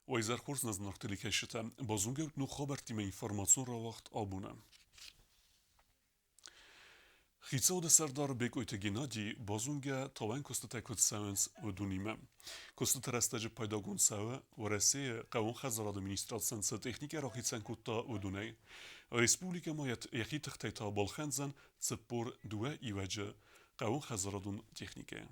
Wayzerhorst naznartili keşite bazungevt nu xabertime informasyon ravaxt abune. Xitsa de serdar bek oyte genadi bazunge tawen kostet ekut sevens ve dunime. Kostet restacı paydagon seve ve resi qawon xazarad ministrat sense teknike ra xitsen kutta ve duney. Respublika mayet yaki tıxtayta balxenzen tsepor duve iwece qawon xazaradun teknike.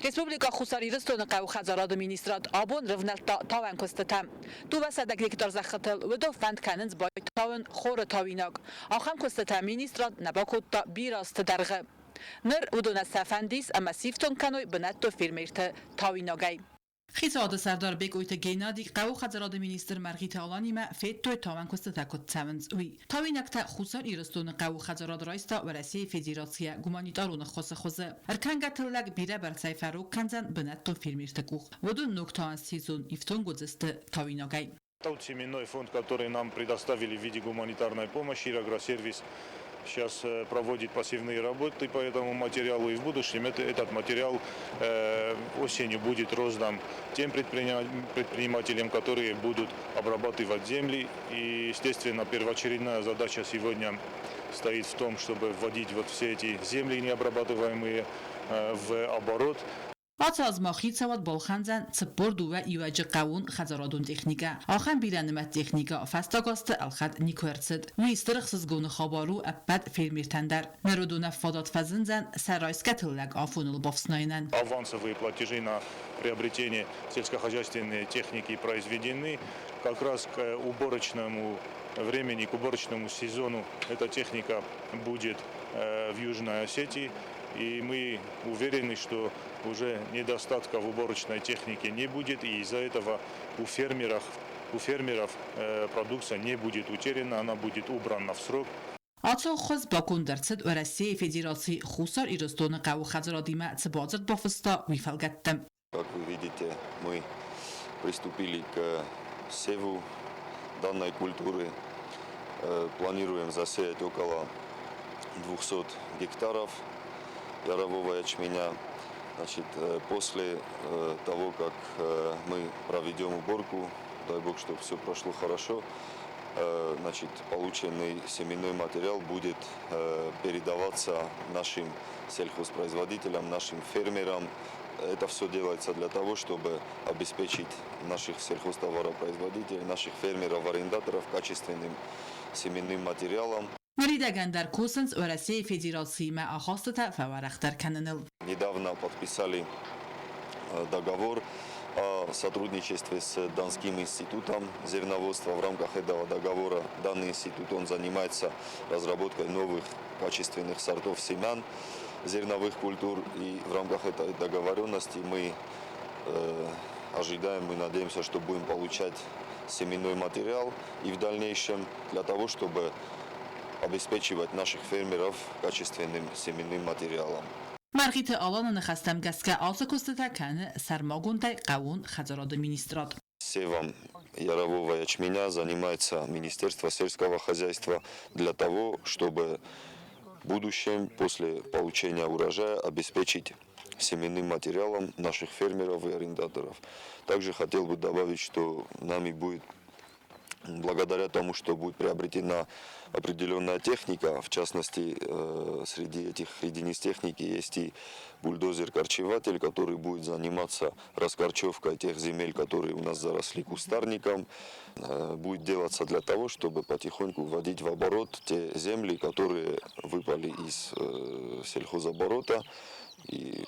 Республика Хусариристон қау хазарады министрат абон рывналта таван костатам. Ду васадак лектор захатыл выдо фанд канынз бай таван хоры тавинаг. Ахам костатам министрат набакутта бираст даргы. Ныр выдона сафандис ама сифтон каной бынатто фирмерты тавинагай. خیزاد سردار بیگ اویت گینادی قو خزراد مینیستر مرغیت آلانی ما فیت توی تاوان کست تاکت سمنز وی تاوی نکتا خوصار ایرستون قو خزراد رایستا و رسی فدراسیا گمانیتارون خوص خوزه ارکان گتلگ بیره بر سایفرو کنزن بنت تو فیلمیرتکوخ و دو نکتان سیزون افتون گذست تاوی نگای. Тот семенной фонд, который нам предоставили в виде гуманитарной помощи, Агросервис сейчас проводит пассивные работы по этому материалу, и в будущем этот материал осенью будет роздан тем предпринимателям, которые будут обрабатывать земли. И, естественно, первоочередная задача сегодня стоит в том, чтобы вводить вот все эти земли необрабатываемые в оборот. آتاز ماخی سواد بالخنزن سپور دو و ایواج قوون خزارادون تکنیکا آخن بیرنمت تکنیکا فستاگاست الخد نیکورتسد و استرخصز گون خابارو ابد фермертендер народу фадат фазынзан сарайскатыллаг афунул бовснайнен. Авансовые платежи на приобретение сельскохозяйственной техники произведены. Как раз к уборочному времени, к уборочному сезону эта техника будет в Южной Осетии. И мы уверены, что уже недостатка в уборочной технике не будет, и из-за этого у фермеров продукция не будет утеряна, она будет убрана в срок. آتا خوز باکن درصد و رسی فدراسی خوصار ایرستون قو خزرادی ما تبادرد بافستا ویفلگتم. Как вы видите, мы приступили к севу данной культуры. Планируем засеять около 200 гектаров ярового ячменя. Значит, после того, как мы проведем уборку, дай бог, чтобы все прошло хорошо, значит, полученный семенной материал будет передаваться нашим сельхозпроизводителям, нашим фермерам. Это все делается для того, чтобы обеспечить наших сельхозтоваропроизводителей, наших фермеров-арендаторов качественным семенным материалом. Ридаген در کوسنس و رسی فدراسی ما آخاسته فورختر کننل. Недавно подписали договор о сотрудничестве с Донским институтом зерноводства. В рамках этого договора данный институт он занимается разработкой новых качественных сортов семян зерновых культур. И в рамках этой договоренности мы ожидаем, мы надеемся, что будем получать семенной материал и в дальнейшем для того, чтобы обеспечивать наших фермеров качественным семенным материалом. مرغیت آلان نخستم گسکه آسا کستتا کنه سرماگونده قوون خزاراد министрат. Севом ярового ячменя занимается Министерство сельского хозяйства для того, чтобы в будущем, после получения урожая, обеспечить семенным материалом наших фермеров и арендаторов. Также хотел бы добавить, что нами будет, благодаря тому, что будет приобретена определенная техника, в частности, среди этих единиц техники есть и бульдозер-корчеватель, который будет заниматься раскорчевкой тех земель, которые у нас заросли кустарником. Будет делаться для того, чтобы потихоньку вводить в оборот те земли, которые выпали из сельхозоборота. И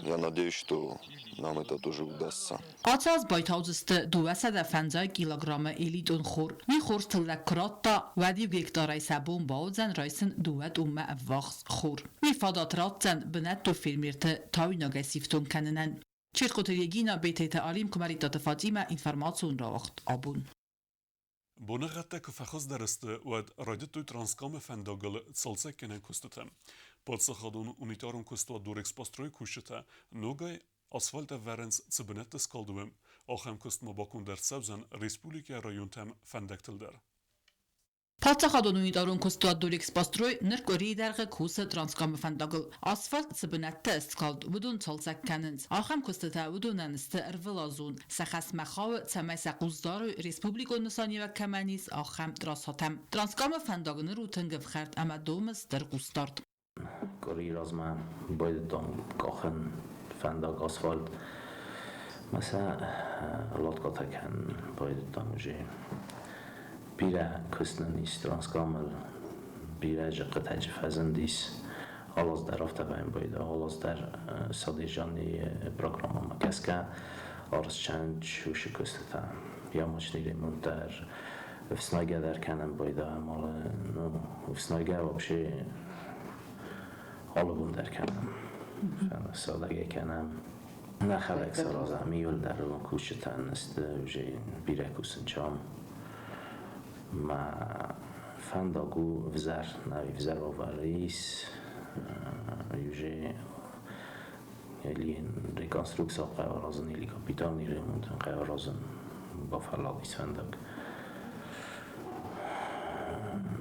я надеюсь, что нам это тоже удастся. آتاز بایتاوزست 250 کیلوگرم الیدون خور می خورست لکراتا و دیو گکتارای سبون باوزن رایسن دوت اومه افواخس خور می فادات راتزن بنت تو فیلمیرت تاوی ناگه سیفتون کننن چرخوتریگینا بیتیت آلیم کماریتات فاطیمه اینفرماتسون را وقت آبون بونغته که فخص درسته و رادیو ترانسکام فنداگل تسلسه کنن کستته. Подсахадун унитарун костуа дорекс построй кушета, ногай асфальта веренс цибнет скалдуем, ахам кост мабакун дер сабзан республика район там фандактилдер. Պատսախադոնույն տարուն կոստուատ դուրիքս պաստրոյ նրկորի դարղը կուսը տրանսկամը ֆանդագլ ասֆալտ ծբնատը սկալդ վդուն ծալցակ կաննց ախամ կոստտա վդուն անստը ըրվլազուն սախաս մախավը ծամայսա կուզդարը ռեսպուբլիկոն նսանիվա կամանիս ախամ տրասհատամ տրանսկամը ֆանդագնր ու թնգվ խարտ ամադոմս դր կուստարտ Կորի ռազմա բայդոն կախն ֆանդագ ասֆալտ մասա լոտկոտական բայդոն ուժի Bira kustnanis transkamel bira qataj fazandis halos dar aftabayn boyda halos dar sadijani programma makaska arschanch ush kustata yamachni remontar в снаге dar kanam boyda mal no в снаге вообще halobun dar kanam sadage kanam naxalak saraza miyul dar kushtan ist uje bira kusancham ما فندقو وزر نوی وزر آوریس یوجه یلی ریکانستروکسا قوارازن یلی کاپیتال نیرموندن قوارازن با فلادیس فندق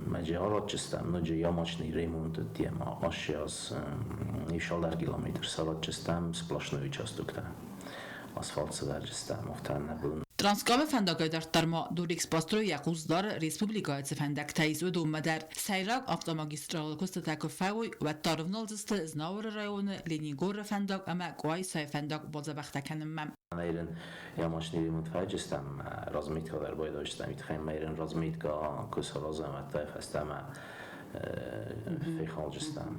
مجارات چستم نجی یا ماچ نیرموند دیم آشیاز نیشال در کیلومتر سالات چستم سپلاشنوی چاستوکتم آسفالت سوار چستم افتان نبود Տրանսկամը ֆանդակայդար տարմա դուրիքս պաստրոյ յակուզդար ռեսպուբլիկայցը ֆանդակտայից ու դոմմադար սայրակ ավտոմագիստրալ կոստատակը ֆայոյ ու տարվնալձստը զնավրը ռայոնը լենիգորը ֆանդակ ամա կոյ սայ ֆանդակ բոզաբախտականım Մայրեն yamaçniri mutfacıstam razmit kadar boydaştam itxem məyren razmit ka kusarozam hatta fastama fexalcıstam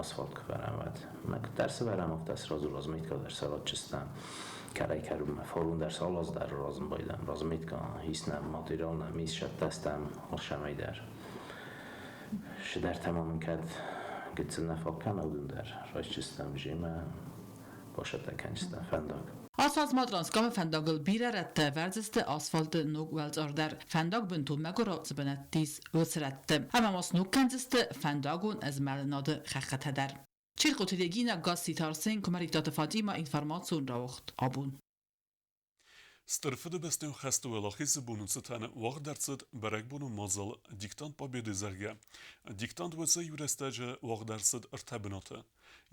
asfalt kvaram mak dersi veram oftas razmit kadar salatçıstam Karaj kerülme forun der salaz der razım boydam razmit ka hisnem materialna mis şattastam alşamay der şeder tamamen kad gitsin nafakkan odun der rajçıstam jime başata kancıstam fendak Ասացմա տրանսկամը ֆանդագլ բիրարատը վարձստը ասֆալտը նուկ վալց արդար ֆանդագ բնտու մագորոց բնատիս վսրատը համամոս նուկ կանցստը ֆանդագուն ազմալնոդը խախատադար Չիրկոթիլեգինա գասիտարսեն կոմարիտատը Ֆատիմա ինֆորմացիոն ռավախտ աբուն Старфыды бәстен хәсті вәлахисы бұнынсы тәні вақ дәрцід бәрәк бұны мазал диктант победы зәрге. Диктант вәсі юрестәжі вақ дәрцід ұртабынаты.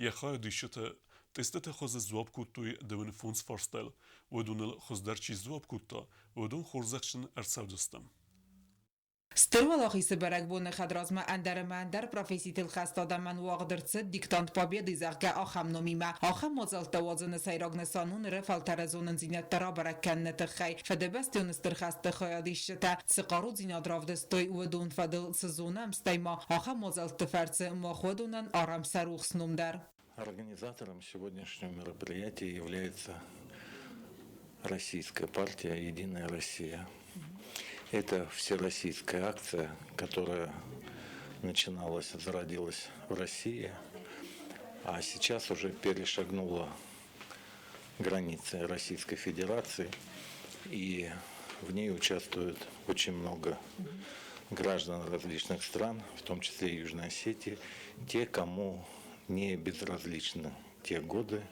Яхай дишіті тестеті хозы зуап күттуй дәвін фунс фарстел. Өдуніл хоздәрчі зуап күтта. Өдун хорзақшын әрсәвдістім. Стырвалахисы бәрәк бұны қадразма әндәрі професситіл қастадаман уағдырцы диктант победы зәрге ахам номима. Ахам мозалта вазыны сайрагны санун рефал таразонын зинеттара бәрәк кәннеті қай. Фәдебәсті өністір қасты қоядишшіта. Сықару зинадравдыстой уэдун фадыл сезонам стайма. Ахам мозалты фәрці махуэдунан арам саруқснумдар. Организатором сегодняшнего мероприятия является Российская партия «Единая Россия». Это всероссийская акция, которая начиналась, зародилась в России, а сейчас уже перешагнула границы Российской Федерации, и в ней участвует очень много граждан различных стран, в том числе и Южной Осетии, те, кому не безразличны те годы,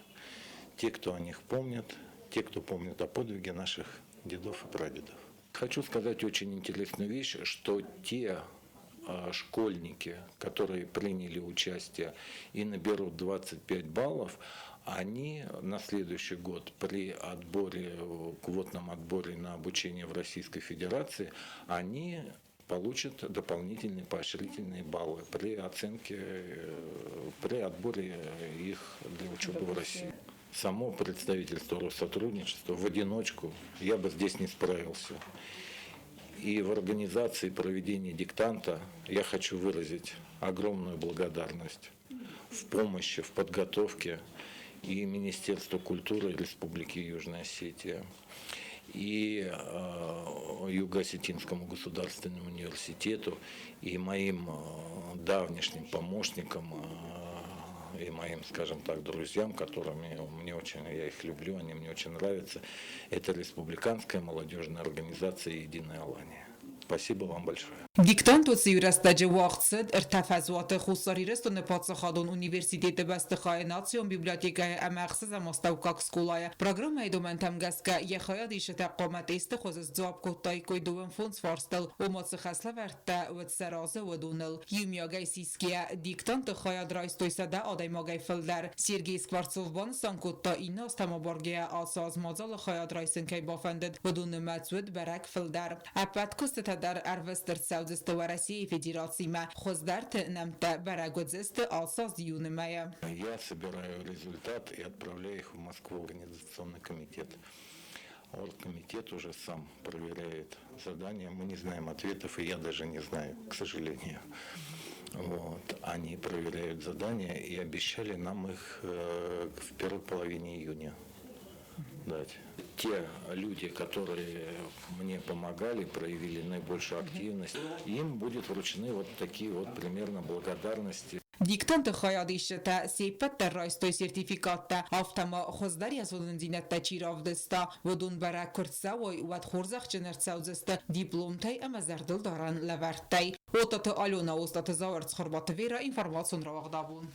те, кто о них помнит, те, кто помнит о подвиге наших дедов и прадедов. Хочу сказать очень интересную вещь, что те школьники, которые приняли участие и наберут 25 баллов, они на следующий год при отборе, квотном отборе на обучение в Российской Федерации, они получат дополнительные поощрительные баллы при оценке, при отборе их для учебы в России. Само представительство Россотрудничества в одиночку я бы здесь не справился. И в организации проведения диктанта я хочу выразить огромную благодарность в помощи, в подготовке и Министерству культуры Республики Южная Осетия, и Юго-Осетинскому государственному университету, и моим давнишним помощникам, и моим, скажем так, друзьям, которыми мне очень, я их люблю, они мне очень нравятся, это Республиканская молодежная организация «Единая Алания». Спасибо вам большое. Դիկտանտոցի յուրաստաճը վաղցդ ըրթաֆազուատը խուսարիրստը նպացխադոն ունիվերսիտետը բաստխայ նացիոն բիբլիոտեկայ ամախսыз ամոստավկակ սկոլայը Программայի դոմենտամ գասկա եղայad իշտա qomateste խոզս ձոապ կոտայ կոյդուվն ֆոնց ֆարստել ոմոցը խասլավերտա վծարազը վդունել յումյագայ սիսկիա դիկտանտը խայad ռայստոյսադա ադայմագայ ֆլդար Սերգեյ Սկվարցովբան սանկոտա ինա ստամաբարգեա ասազ մոզալը խայad ռայսենքայ բաֆանդդ վդունը մացուդ բարակ ֆլդար ապատ կոստատադար արվեստր Саудовской России Федерации Хоздарт намта Барагодзест Алсаз Юнемая. Я собираю результат и отправляю их в Москву в организационный комитет. Оргкомитет уже сам проверяет задания. Мы не знаем ответов, и я даже не знаю, к сожалению. Вот. Они проверяют задания и обещали нам их в первой половине июня дать. Те люди, которые мне помогали, проявили наибольшую активность, им будут вручены вот такие вот примерно благодарности. Դիկտանտը խայադիշտա սեյպտը ռայստոյ սերտիֆիկատը ավտամա խոզդարի ասոդնդինատա ճիրավդստա վդուն բարակրծավոյ ուատ խորզախ ճներցավձստը դիպլոմտայ ամազարդլ դարան լավարտայ օտատը ալոնա ոստատը զավարց խրբատը վերա ինվարմացուն ռավաղդավուն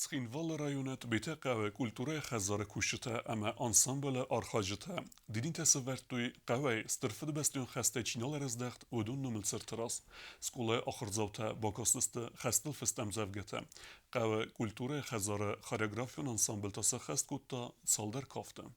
Ցխինվալ ռայոնետ բետեկավը կուլտուրե խազարը կուշտը ամա անսամբլը արխաջտը դինին տեսվերտույ կավայ ստրֆդ բեստյուն խաստե չինալ երզդեղտ ոդուն նումլ ծրտրաս սկուլը ախրձավտը բակաստստը խաստլ ֆստամ զավգետը կավը կուլտուրե խազարը խարեգրաֆյուն անսամբլ տասը խաստ կուտտա ցալդեր կավտը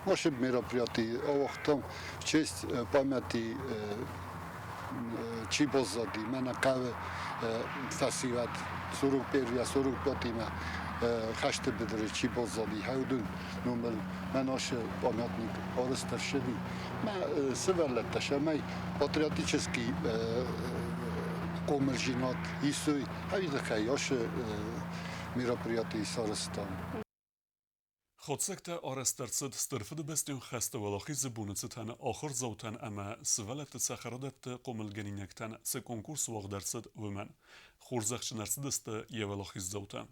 Наши мероприятия овохтом в честь памяти Чибозади, Менакаве, Фасиват, 41-45 хашты бедре Чибозади, Хаудун, номер, наш памятник Орестаршеди. Мы северлетта шамай патриотический коммерчинат Исуй, Хавидахай, наши мероприятия Сарыстан. خودسکت آرسترسد استرفد بستیم خسته ولاخی زبونتن آخر زوتن اما سوالت سخرادت قومل گنینکتن سه کنکورس واق درصد ومن خورزخش نرسد است یه ولاخی زوتن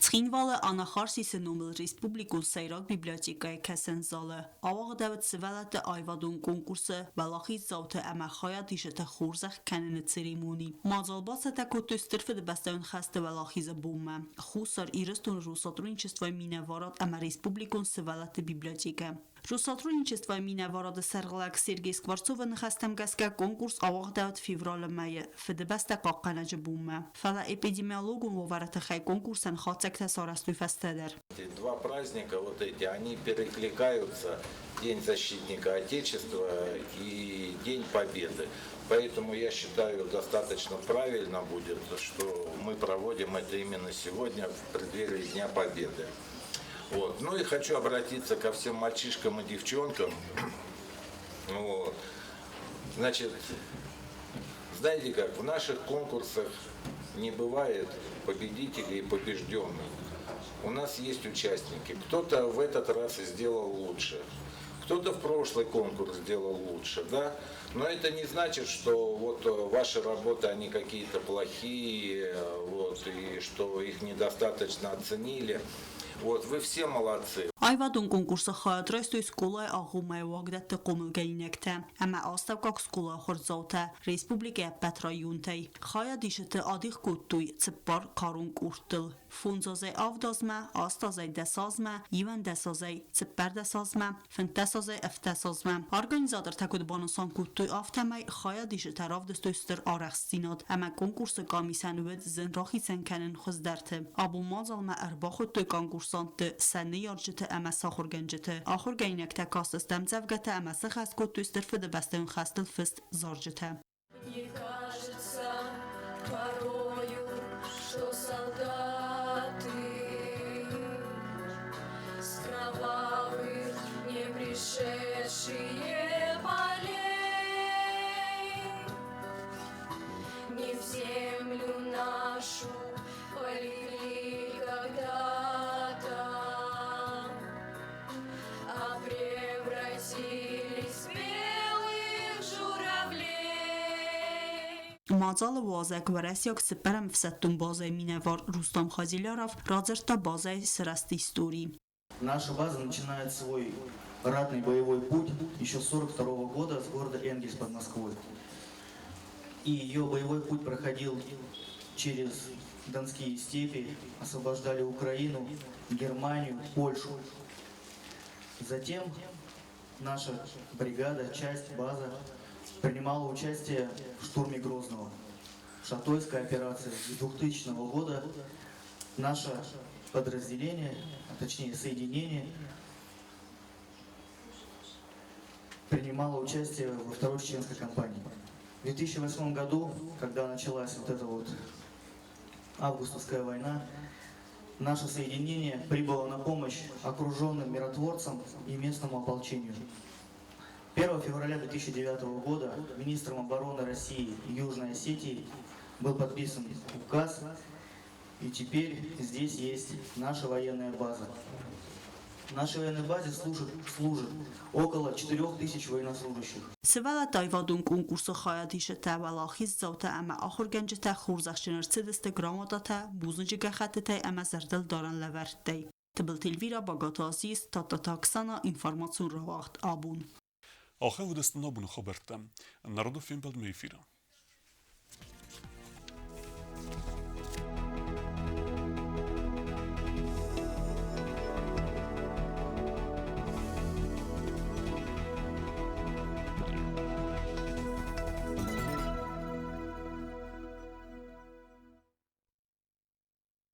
Ցխինվալը անախարսիսը նոմել Ռեսպուբլիկուն Սայրակ բիբլիոտեկայ քասենզալը ավաղդավտ սվալատը այվադուն կոնկուրսը վալախի զավթը ամախայա դիշտը խորզախ կանենը ցերեմոնի մազալբասը տակոտը ստրֆը դբաստան խաստը վալախի զբումը խուսար իրստուն ռուսատրունչեստվայ մինավարատ ամա Ռեսպուբլիկուն սվալատը բիբլիոտեկա Ռուսատրունչեստվայ մինավարատը սերգլակ Սերգեյ Սկվարցովը նխաստամ գասկա կոնկուրս ավաղդավտ ֆևրալը մայը ֆդբաստա կաղկանաջը բումը ֆալա էպիդեմիոլոգուն վավարատը խայ կոնկուրսան խացակտա սարաստույ ֆաստադեր Два праздника вот эти, они перекликаются, День защитника Отечества и День Победы. Поэтому я считаю, достаточно правильно будет, что мы проводим это именно сегодня в преддверии Дня Победы. Вот. Ну и хочу обратиться ко всем мальчишкам и девчонкам. Вот. Значит, знаете как, в наших конкурсах не бывает победителей и побежденных. У нас есть участники. Кто-то в этот раз сделал лучше, кто-то в прошлый конкурс сделал лучше, да? Но это не значит, что вот ваши работы, они какие-то плохие, вот, и что их недостаточно оценили. Вот, вы все молодцы. Այվադուն կոնկուրսը խայատրեստույ սկոլայ աղում է ուագդատը կոմլգայինեկտը, ամա աստավկակ սկոլա խորձավտը, Ռեսպուբլիկա Պետրայունտայ, խայա դիշտը ադիղ կուտտույ ծպար կարուն կուրտլ, ֆունձոզայ ավդազմա, աստազայ դեսազմա, իվան դեսազայ, ծպար դեսազմա, ֆնտեսազայ əftəsազմա, Organizator təkud banısan կուտտույ ավտամայ խայա դիշտը ravdստույ ստր արախստինատ, ամա կոնկուրսը կամիսան ուեդ զն ռախիցən կənեն խզդարտը, աբումaz alma ərbaquttu konkursantı səni yarjıtı əmə saxur gəncəti. Axır gəynəkdə kastız dəmzəvgətə əməsi xəst qutdu istırfıdı bəstəyin xəstıl fıst zarjıtı. Мне кажется порою, что солдаты с кровавых не пришедшие полей не в землю нашу полегли когда-то. Համաձալը վազակ վրասյակ սպերեմ վսատուն բազայ մինավար Ռուստամ Խազիլարով ռազերտա բազայ սրաստի ստորի. Наша база начинает свой ратный боевой путь еще с 1942 года с города Энгельс под Москвой. И ее боевой путь проходил через Донские степи, освобождали Украину, Германию, Польшу. Затем наша бригада, часть, база принимала участие в штурме Грозного. Шатойской операции с 2000 года наше подразделение, а точнее соединение, принимало участие во второй чеченской кампании. В 2008 году, когда началась вот эта вот августовская война, наше соединение прибыло на помощь окруженным миротворцам и местному ополчению. 1 февраля 2009 года министром обороны России и Южной Осетии был подписан указ, и теперь здесь есть наша военная база. В нашей военной базе служит около 4000 военнослужащих. Սվալա տայվադուն կոնկուրսը խայադիշը տավալախից զավտը ամա ախոր գենջտա խուրզախշիներ ցդստը գրամոտատա բուզնջի գախատտա ամա զրդել դարան լավարտտե տբլտիլ վիրա բագատազիս տատատաքսանա ինֆորմացիոն ռավախտ աբուն آخر ودستنا بون خبرتم. نردو فیلم بعد میفیرم.